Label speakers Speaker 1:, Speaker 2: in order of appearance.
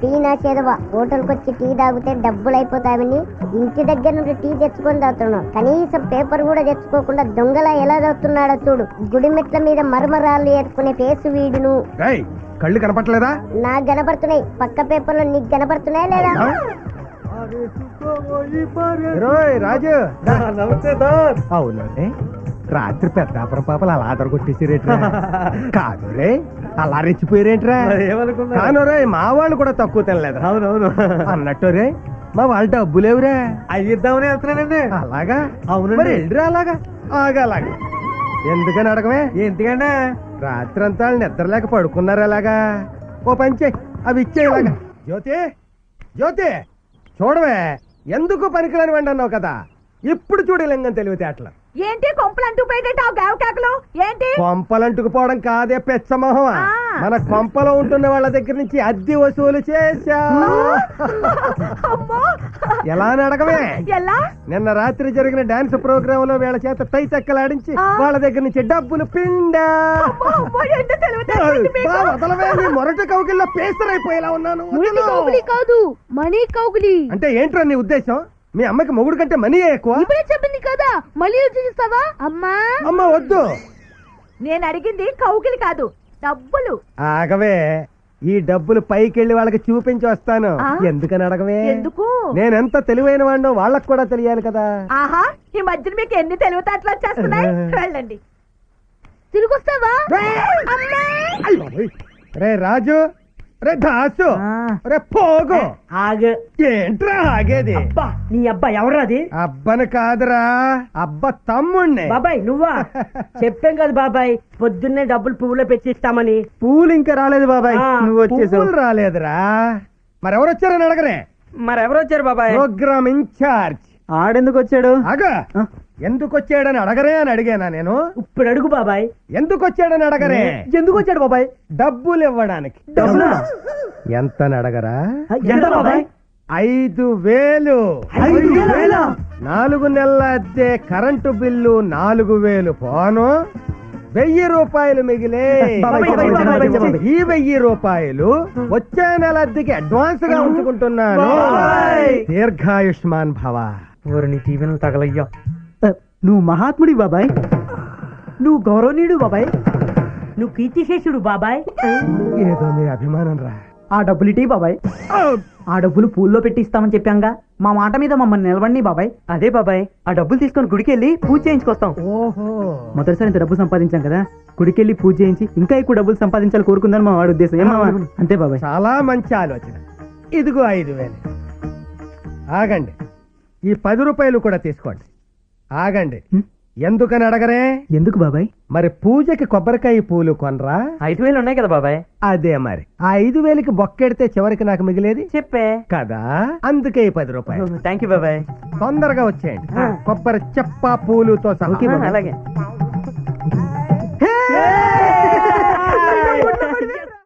Speaker 1: పీనా చేదవా హోటల్కి వచ్చి టీ తాగితే డబ్బులు అయిపోతాయని ఇంటి దగ్గర నుండి టీ తెచ్చుకొని తాగుతున్నావు. కనీసం పేపర్ కూడా తెచ్చుకోకుండా దొంగలా ఎలా చదువుతున్నాడో చూడు. గుడి మెట్ల మీద మరమరాలు ఏర్చుకునే పేసు వీడును.
Speaker 2: కళ్ళు కనపట్లేదా?
Speaker 1: నాకు కనపడుతున్నాయి. పక్క పేపర్లో నీకు కనపడుతున్నాయా లేదా?
Speaker 2: రాజు అవునండి, రాత్రి పెద్దాపురం పాపలు అలా ఆధార కొట్టేసారేట్రా? కాదు రే, అలా రెచ్చిపోయారేంట్రా? కాను రే, మా వాళ్ళు కూడా తక్కువ తినలేదు. అవునవును అన్నట్టు రే, మా వాళ్ళు డబ్బు లేవురా. అయ్యిద్దామని వెళ్తున్నానండి. అలాగా? అవును, మరి వెళ్ళిరా. అలాగా అలాగా ఎందుకని అడగమే? ఎందుకంటే రాత్రి అంతా నిద్రలేక పడుకున్నారు. అలాగా ఓ పంచే అవి ఇచ్చేలాగా. జ్యోతి జ్యోతి చూడవే, ఎందుకు పనికిరాని వండి అన్నావు కదా, ఇప్పుడు చూడలేంగని తెలివితే అట్లా.
Speaker 3: ఏంటి కొంపలంటూ పోయేటట్టు గావకాకులు ఏంటి?
Speaker 2: కొంపలంటుకు పోవడం కాదే పెచ్చమోహం, మన కొంపలో ఉంటున్న వాళ్ళ దగ్గర నుంచి అద్దె వసూలు చేశా. ఎలా అడగమే? నిన్న రాత్రి జరిగిన డాన్స్ ప్రోగ్రామ్ లో వీళ్ళ చేత పై చెక్కలాడించి వాళ్ళ దగ్గర నుంచి డబ్బులు పిండా. మొరటి కౌగిల్లో పేసరైపోయేలా ఉన్నాను.
Speaker 3: కాదు మనీ కౌగిలి
Speaker 2: అంటే ఏంట్రా నీ ఉద్దేశం? మీ అమ్మకి మొగుడు కంటే మనీ ఎక్కువ?
Speaker 3: ఇప్పుడే చెప్పింది కదా, మళ్ళీ చూస్తావా? అమ్మా
Speaker 2: అమ్మ వద్దు,
Speaker 3: నేను అడిగింది కౌగిలి కాదు, డబ్బులు.
Speaker 2: ఆగవే, ఈ డబ్బులు పైకెళ్ళి వాళ్ళకి చూపించి వస్తాను. ఎందుకని అడగవే?
Speaker 3: ఎందుకు?
Speaker 2: నేనెంత తెలివైన వాడినో వాళ్ళకి కూడా తెలియాలి కదా.
Speaker 3: ఆహా, ఈ మధ్యన మీకు ఎన్ని తెలివితేటలు వచ్చేస్తున్నాయి. వెళ్ళండి. తిరిగి వస్తావా?
Speaker 2: రే రాజు, రే దాసు, రే పోగు.
Speaker 4: ఆగు.
Speaker 2: ఏంట్రా ఆగేది?
Speaker 4: నీ అబ్బా ఎవరాది?
Speaker 2: అబ్బని కాదురా, అబ్బ తమ్ముణ్ణి.
Speaker 4: బాబాయ్ నువ్వా? చెప్పాం కదా బాబాయ్, పొద్దున్నే డబ్బులు పువ్వులో పెట్టిస్తామని.
Speaker 2: పూలు ఇంకా రాలేదు బాబాయ్. నువ్వు వచ్చేసావు. రాలేదురా, మరెవరు వచ్చారని అడగరే.
Speaker 4: మరెవరు వచ్చారు బాబాయ్?
Speaker 2: Programme incharge.
Speaker 4: ఆడెందుకు వచ్చాడు?
Speaker 2: ఆగా, ఎందుకు వచ్చాడని అడగరే అని అడిగానా నేను?
Speaker 4: ఇప్పుడు అడుగు బాబాయ్.
Speaker 2: ఎందుకు వచ్చాడని అడగరే.
Speaker 4: ఎందుకు వచ్చాడు బాబాయ్?
Speaker 2: డబ్బులు ఇవ్వడానికి. ఎంత అడగరా?
Speaker 4: ఎంత బాబాయ్?
Speaker 2: 5,000. 4 నెలల అద్దె, కరెంటు బిల్లు 4,000 పోను, 1,000 రూపాయలు మిగిలే. ఈ 1,000 రూపాయలు వచ్చే నెల అద్దెకి అడ్వాన్స్ గా ఉంచుకుంటున్నాను. దీర్ఘాయుష్మాన్ భవ.
Speaker 4: నీ టీవీలు తగలయ్యా. నువ్వు మహాత్ముడి బాబాయ్, నువ్వు గౌరవనీయుడు బాబాయ్, నువ్వు కీర్తిశేషుడు బాబాయ్.
Speaker 2: ఏదో మీ అభిమానం రా.
Speaker 4: ఆ డబ్బులు ఇటీ బాబాయ్. ఆ డబ్బులు పూల్లో పెట్టిస్తామని చెప్పాంగా, మా మాట మీద మమ్మల్ని నిలవండి బాబాయ్. అదే బాబాయ్, ఆ డబ్బులు తీసుకొని గుడికి వెళ్ళి పూజ చేయించుకొస్తాం.
Speaker 2: ఓహో,
Speaker 4: మొదటిసారి ఇంత డబ్బు సంపాదించాం కదా, గుడికి వెళ్ళి పూజ చేయించి ఇంకా ఎక్కువ డబ్బులు సంపాదించాలి కోరుకుందని మా వాడి ఉద్దేశం. ఏమా? అంతే బాబాయ్.
Speaker 2: చాలా మంచి ఆలోచన. ఇదిగో 5,000. ఆగండి, ఈ 10 రూపాయలు కూడా తీసుకోండి. ఆగండి, ఎందుకని అడగరే?
Speaker 4: ఎందుకు బాబాయ్?
Speaker 2: మరి పూజకి కొబ్బరికాయ పూలు కొనరా?
Speaker 4: 5,000 ఉన్నాయి కదా బాబాయ్.
Speaker 2: అదే మరి, ఆ 5,000కి బొక్కెడితే చివరికి నాకు మిగిలేది
Speaker 4: చెప్పే
Speaker 2: కదా, అందుకే ఈ 10 రూపాయలు.
Speaker 4: థ్యాంక్ యూ బాబాయ్.
Speaker 2: తొందరగా వచ్చేయండి, కొబ్బరి చెప్ప పూలుతో సహా.
Speaker 4: అలాగే.